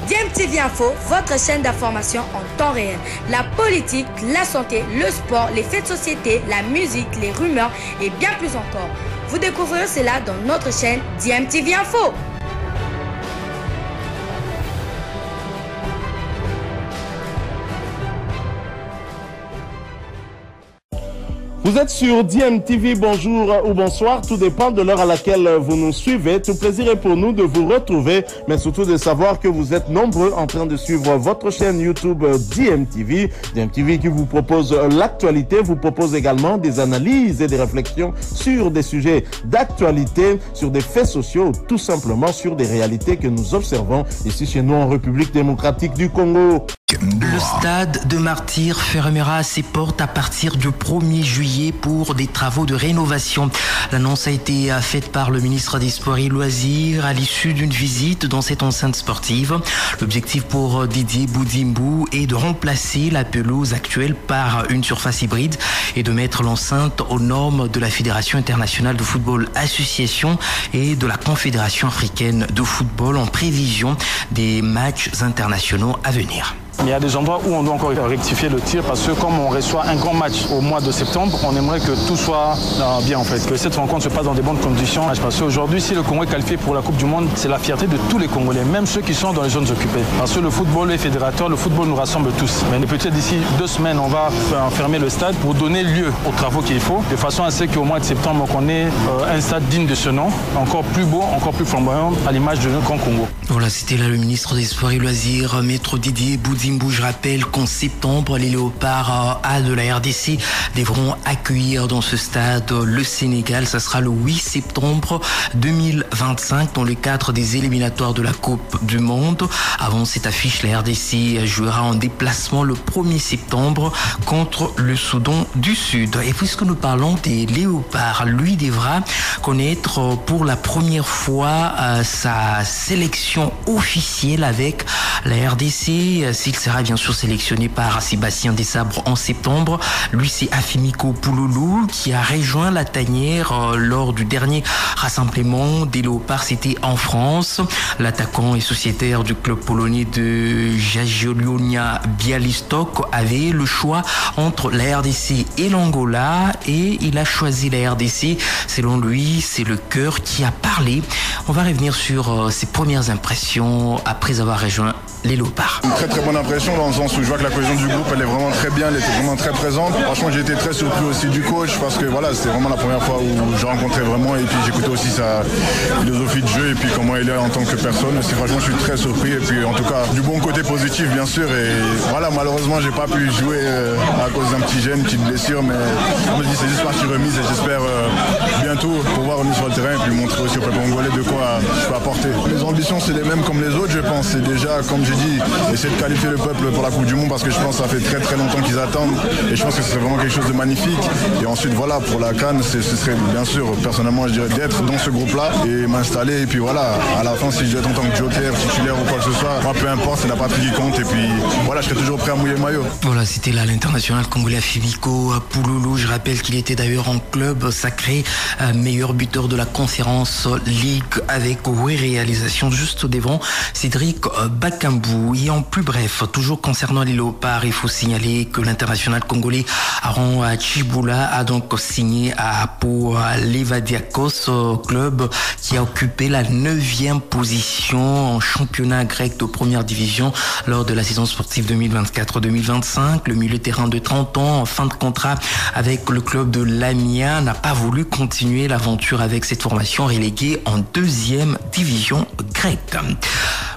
DMTV Info, votre chaîne d'information en temps réel. La politique, la santé, le sport, les faits de société, la musique, les rumeurs et bien plus encore. Vous découvrirez cela dans notre chaîne DMTV Info. Vous êtes sur DMTV, bonjour ou bonsoir, tout dépend de l'heure à laquelle vous nous suivez. Tout plaisir est pour nous de vous retrouver, mais surtout de savoir que vous êtes nombreux en train de suivre votre chaîne YouTube DMTV. DMTV qui vous propose l'actualité, vous propose également des analyses et des réflexions sur des sujets d'actualité, sur des faits sociaux, tout simplement sur des réalités que nous observons ici chez nous en République démocratique du Congo. Le stade de Martyrs fermera ses portes à partir du 1er juillet pour des travaux de rénovation. L'annonce a été faite par le ministre des Sports et Loisirs à l'issue d'une visite dans cette enceinte sportive. L'objectif pour Didier Boudimbou est de remplacer la pelouse actuelle par une surface hybride et de mettre l'enceinte aux normes de la Fédération internationale de football association et de la Confédération africaine de football en prévision des matchs internationaux à venir. Il y a des endroits où on doit encore rectifier le tir parce que comme on reçoit un grand match au mois de septembre, on aimerait que tout soit bien en fait, que cette rencontre se passe dans des bonnes conditions. Parce qu'aujourd'hui, si le Congo est qualifié pour la Coupe du Monde, c'est la fierté de tous les Congolais, même ceux qui sont dans les zones occupées. Parce que le football est fédérateur, le football nous rassemble tous. Mais peut-être d'ici 2 semaines, on va fermer le stade pour donner lieu aux travaux qu'il faut, de façon à ce qu'au mois de septembre, on ait un stade digne de ce nom, encore plus beau, encore plus flamboyant, à l'image de notre grand Congo. Voilà, c'était là le ministre des Sports et Loisirs, Maître Didier Boudimbou. Je rappelle qu'en septembre, les Léopards A de la RDC devront accueillir dans ce stade le Sénégal. Ça sera le 8 septembre 2025 dans le cadre des éliminatoires de la Coupe du Monde. Avant cette affiche, la RDC jouera en déplacement le 1er septembre contre le Soudan du Sud. Et puisque nous parlons des Léopards, lui devra connaître pour la première fois sa sélection officielle avec la RDC. S'il sera bien sûr sélectionné par Sébastien Desabre en septembre, lui c'est Afimiko Pouloulou qui a rejoint la tanière lors du dernier rassemblement des Léopards, c'était en France. L'attaquant et sociétaire du club polonais de Jagiellonia Białystok avait le choix entre la RDC et l'Angola et il a choisi la RDC. Selon lui, c'est le cœur qui a parlé. On va revenir sur ses premières impressions après avoir rejoint les Léopards. Une très bonne impression dans le sens où je vois que la cohésion du groupe elle est vraiment très bien, elle était vraiment très présente. Franchement j'ai été très surpris aussi du coach parce que voilà c'était vraiment la première fois où je rencontrais vraiment et puis j'écoutais aussi sa philosophie de jeu et puis comment il est en tant que personne. C'est franchement je suis très surpris et puis en tout cas du bon côté positif bien sûr et voilà malheureusement j'ai pas pu jouer à cause d'un petit gêne, une petite blessure mais comme je dis c'est juste partie remise et j'espère bientôt pouvoir revenir sur le terrain et puis montrer aussi au peuple congolais de quoi je peux apporter. Les ambitions c'est les mêmes comme les autres je pense, c'est déjà comme j'ai dit, essayer de qualifier le peuple pour la Coupe du Monde parce que je pense que ça fait très longtemps qu'ils attendent et je pense que ce serait vraiment quelque chose de magnifique et ensuite voilà pour la CAN ce serait bien sûr personnellement je dirais d'être dans ce groupe là et m'installer et puis voilà à la fin si je dois être en tant que joker, titulaire ou quoi que ce soit, moi, peu importe c'est la patrie qui compte et puis voilà je serai toujours prêt à mouiller le maillot. Voilà c'était là l'international congolais Afimiko Pouloulou. Je rappelle qu'il était d'ailleurs en club sacré meilleur buteur de la Conférence League avec 8 réalisations juste devant Cédric Bakambu. Et en plus bref, toujours concernant les Léopards, il faut signaler que l'international congolais Aaron Chiboula a donc signé à Apo Levadiakos, club qui a occupé la 9e position en championnat grec de première division lors de la saison sportive 2024-2025. Le milieu de terrain de 30 ans, en fin de contrat avec le club de Lamia, n'a pas voulu continuer l'aventure avec cette formation reléguée en 2e division grecque.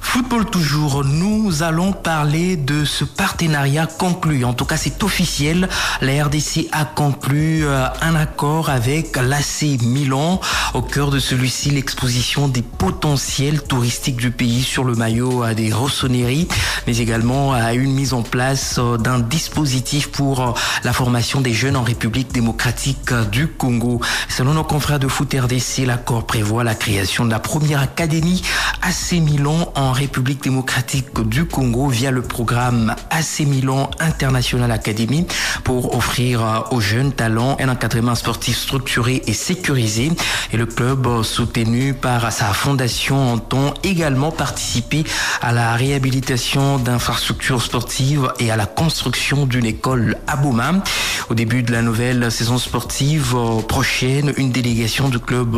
Football toujours, nous allons parler de ce partenariat conclu. En tout cas, c'est officiel. La RDC a conclu un accord avec l'AC Milan. Au cœur de celui-ci, l'exposition des potentiels touristiques du pays sur le maillot des Rossoneri, mais également à une mise en place d'un dispositif pour la formation des jeunes en République démocratique du Congo. Selon nos confrères de Foot RDC, l'accord prévoit la création de la première académie AC Milan en République République démocratique du Congo via le programme AC Milan International Academy pour offrir aux jeunes talents un encadrement sportif structuré et sécurisé. Et le club, soutenu par sa fondation, entend également participer à la réhabilitation d'infrastructures sportives et à la construction d'une école à Bouma. Au début de la nouvelle saison sportive prochaine, une délégation du club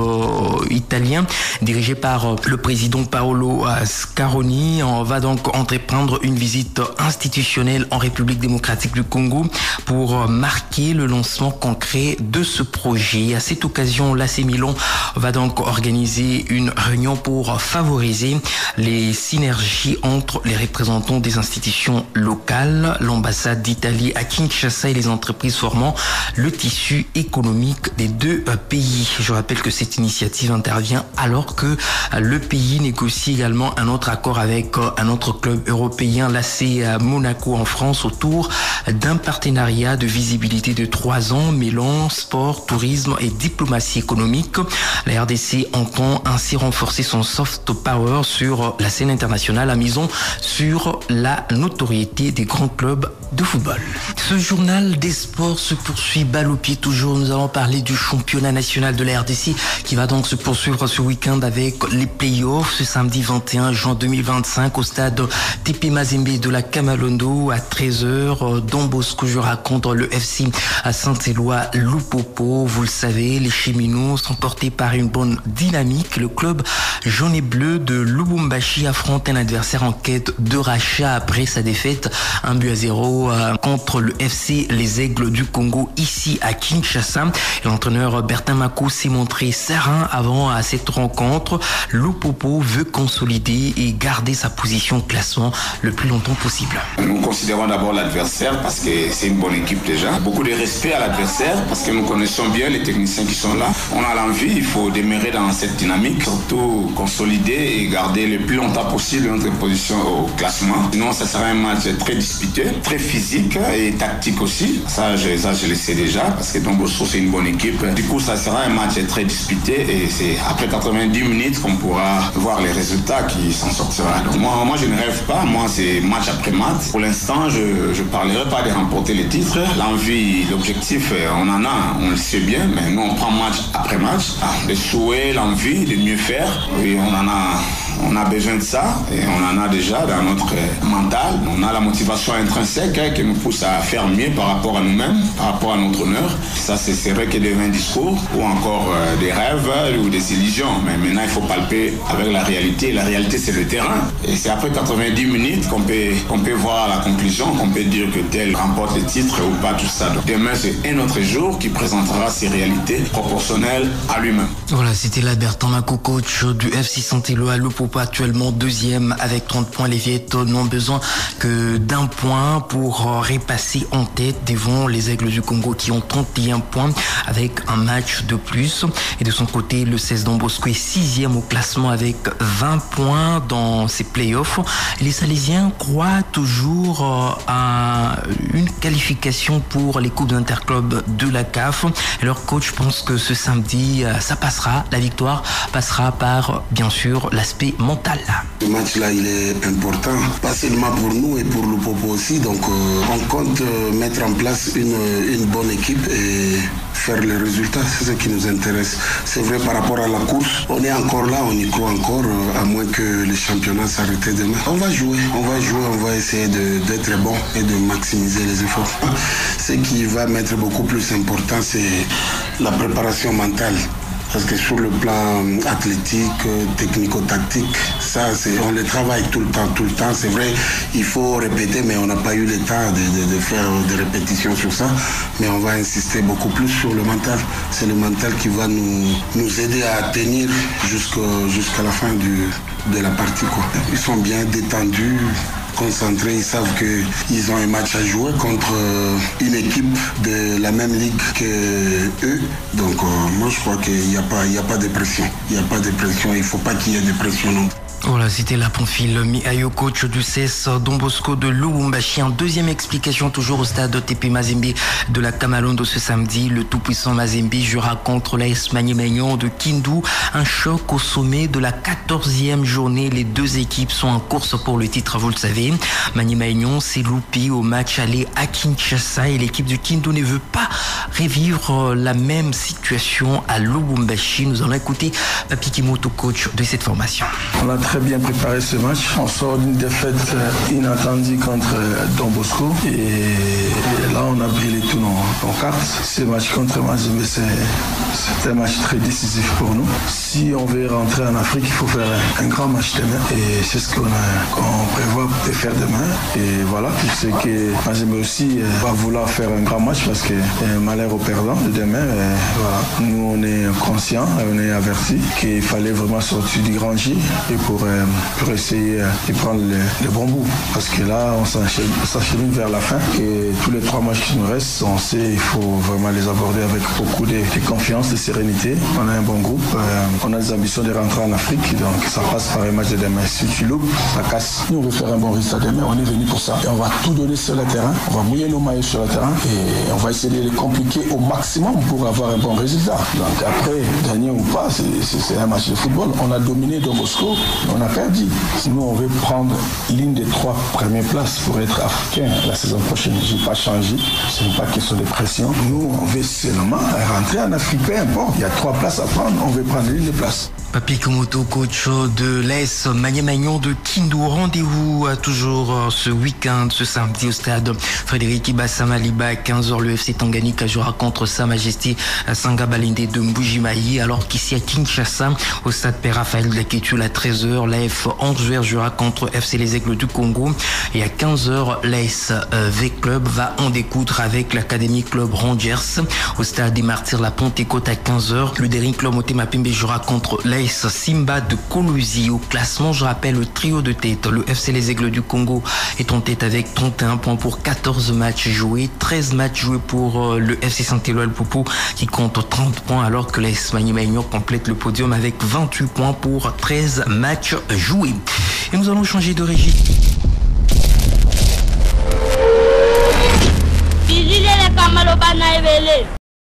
italien dirigée par le président Paolo Scaroni va donc entreprendre une visite institutionnelle en République démocratique du Congo pour marquer le lancement concret de ce projet. À cette occasion, l'AC Milan va donc organiser une réunion pour favoriser les synergies entre les représentants des institutions locales, l'ambassade d'Italie à Kinshasa et les entreprises formant le tissu économique des deux pays. Je rappelle que cette initiative intervient alors que le pays négocie également un autre accord avec un autre club européen, l'AC Monaco en France, autour d'un partenariat de visibilité de 3 ans mêlant sport, tourisme et diplomatie économique. La RDC entend ainsi renforcer son soft power sur la scène internationale en misant sur la notoriété des grands clubs de football. Ce journal des sports se poursuit balle au pied toujours. Nous allons parler du championnat national de la RDC qui va donc se poursuivre ce week-end avec les playoffs ce samedi 21 juin 2025 au stade TP Mazembe de la Kamalondo à 13h. Don Bosco jouera contre le FC à Saint-Éloi Lupopo. Vous le savez, les Cheminots sont portés par une bonne dynamique. Le club jaune et bleu de Lubumbashi affronte un adversaire en quête de rachat après sa défaite 1-0 contre le FC Les Aigles du Congo ici à Kinshasa. L'entraîneur Bertin Makou s'est montré serein avant cette rencontre. Lupopo veut consolider et garder sa position au classement le plus longtemps possible. Nous considérons d'abord l'adversaire parce que c'est une bonne équipe déjà. Beaucoup de respect à l'adversaire parce que nous connaissons bien les techniciens qui sont là. On a l'envie, il faut demeurer dans cette dynamique, surtout consolider et garder le plus longtemps possible notre position au classement. Sinon, ça sera un match très disputé, très physique et tactique aussi. Ça, je le sais déjà parce que Don Bosco, c'est une bonne équipe. Du coup, ça sera un match très disputé et c'est après 90 minutes qu'on pourra voir les résultats qui s'en sortira. Donc moi, je ne rêve pas. Moi, c'est match après match. Pour l'instant, je ne parlerai pas de remporter les titres. L'envie, l'objectif, on en a, on le sait bien, mais nous, on prend match après match. Le souhait, l'envie de mieux faire. Oui, on a besoin de ça et on en a déjà dans notre mental. On a la motivation intrinsèque qui nous pousse à faire mieux par rapport à nous-mêmes, par rapport à notre honneur. Ça, c'est vrai que des vains discours ou encore des rêves ou des illusions. Mais maintenant, il faut palper avec la réalité. La réalité, c'est le terrain. Et c'est après 90 minutes qu'on peut voir la conclusion, qu'on peut dire que tel remporte le titre ou pas, tout ça. Donc, demain, c'est un autre jour qui présentera ses réalités proportionnelles à lui-même. Voilà, c'était là Bertin Makou, coach du FC Saint-Éloi Lupopo, actuellement deuxième avec 30 points. Les Viettes n'ont besoin que d'un point pour repasser en tête devant les Aigles du Congo qui ont 31 points avec un match de plus. Et de son côté, le 16 Don Bosco est 6e au classement avec 20 points dans ses playoffs. Les Salésiens croient toujours à une qualification pour les coupes d'interclub de la CAF. Et leur coach pense que ce samedi, ça passera. La victoire passera par, bien sûr, l'aspect mental. Ce match-là, il est important, pas seulement pour nous et pour le Popo aussi. Donc, on compte mettre en place une bonne équipe et faire les résultats. C'est ce qui nous intéresse. C'est vrai par rapport à la course. On est encore là, on y croit encore, à moins que le championnat s'arrête demain. On va jouer, on va essayer d'être bon et de maximiser les efforts. Ce qui va mettre beaucoup plus important, c'est la préparation mentale. Parce que sur le plan athlétique, technico-tactique, ça, on le travaille tout le temps. C'est vrai, il faut répéter, mais on n'a pas eu le temps de faire des répétitions sur ça. Mais on va insister beaucoup plus sur le mental. C'est le mental qui va nous aider à tenir jusqu'à la fin de la partie, quoi. Ils sont bien détendus, concentrés, ils savent qu'ils ont un match à jouer contre une équipe de la même ligue que eux. Donc moi je crois qu'il n'y a pas de pression. Il n'y a pas de pression, il ne faut pas qu'il y ait de pression non. Voilà, c'était la Pamphile Miayo, coach du CES Don Bosco de Lubumbashi. En deuxième explication, toujours au stade TP Mazembe de la Kamalondo ce samedi. Le tout-puissant Mazembe jouera contre l'AS Maniema de Kindu. Un choc au sommet de la 14e journée. Les deux équipes sont en course pour le titre, vous le savez. Maniema s'est loupé au match aller à Kinshasa et l'équipe du Kindu ne veut pas revivre la même situation à Lubumbashi. Nous allons écouter Papi Kimoto, coach de cette formation. On a très bien préparé ce match. On sort d'une défaite inattendue contre Don Bosco et là on a brûlé tous nos cartes. Ce match contre Mazembe, c'est un match très décisif pour nous. Si on veut rentrer en Afrique, il faut faire un grand match demain et c'est ce qu'on prévoit de faire demain. Et voilà, je sais que Mazembe aussi va vouloir faire un grand match parce que malheur au perdant de demain. Voilà. Nous on est conscients, on est avertis qu'il fallait vraiment sortir du grand J et pour essayer de prendre le bon bout. Parce que là, on s'achemine vers la fin et tous les 3 matchs qui nous restent, on sait qu'il faut vraiment les aborder avec beaucoup de confiance, de sérénité. On a un bon groupe, on a des ambitions de rentrer en Afrique, donc ça passe par un match de demain. Si tu loupes, ça casse. Nous, on veut faire un bon résultat demain, on est venu pour ça. Et on va tout donner sur le terrain, on va mouiller nos maillots sur le terrain et on va essayer de les compliquer au maximum pour avoir un bon résultat. Donc après, gagner ou pas, c'est un match de football. On a dominé Don Bosco, on a perdu. Nous, on veut prendre l'une des 3 premières places pour être africain la saison prochaine. Je n'ai pas changé. Ce n'est pas question de pression. Nous, on veut seulement rentrer en Afrique. Peu importe. Il y a 3 places à prendre. On veut prendre l'une des places. Papi Kimoto, coach de l'AS Maniema de Kindu. Rendez-vous toujours ce week-end, ce samedi au stade Frédéric Ibassa Maliba à 15h. Le FC Tanganyika jouera contre Sa Majesté Sanga Balende de Mbujimayi, alors qu'ici à Kinshasa, au stade Père Raphaël de la Kétule à 13h, l'AF 11 jouera contre FC Les Aigles du Congo. Et à 15h, l'AS V Club va en découdre avec l'Académie Club Rangers. Au stade des Martyrs, la Pentecôte à 15h. Le Daring Club Motema Pembe jouera contre l'AS Simba de Kolwezi. Au classement, je rappelle le trio de tête. Le FC Les Aigles du Congo est en tête avec 31 points pour 14 matchs joués. 13 matchs joués pour le FC Saint-Éloi Le Popo qui compte 30 points, alors que l'AS Maniema complète le podium avec 28 points pour 13 matchs joués. Et nous allons changer de régie. Bizile le Kamalobana Evele.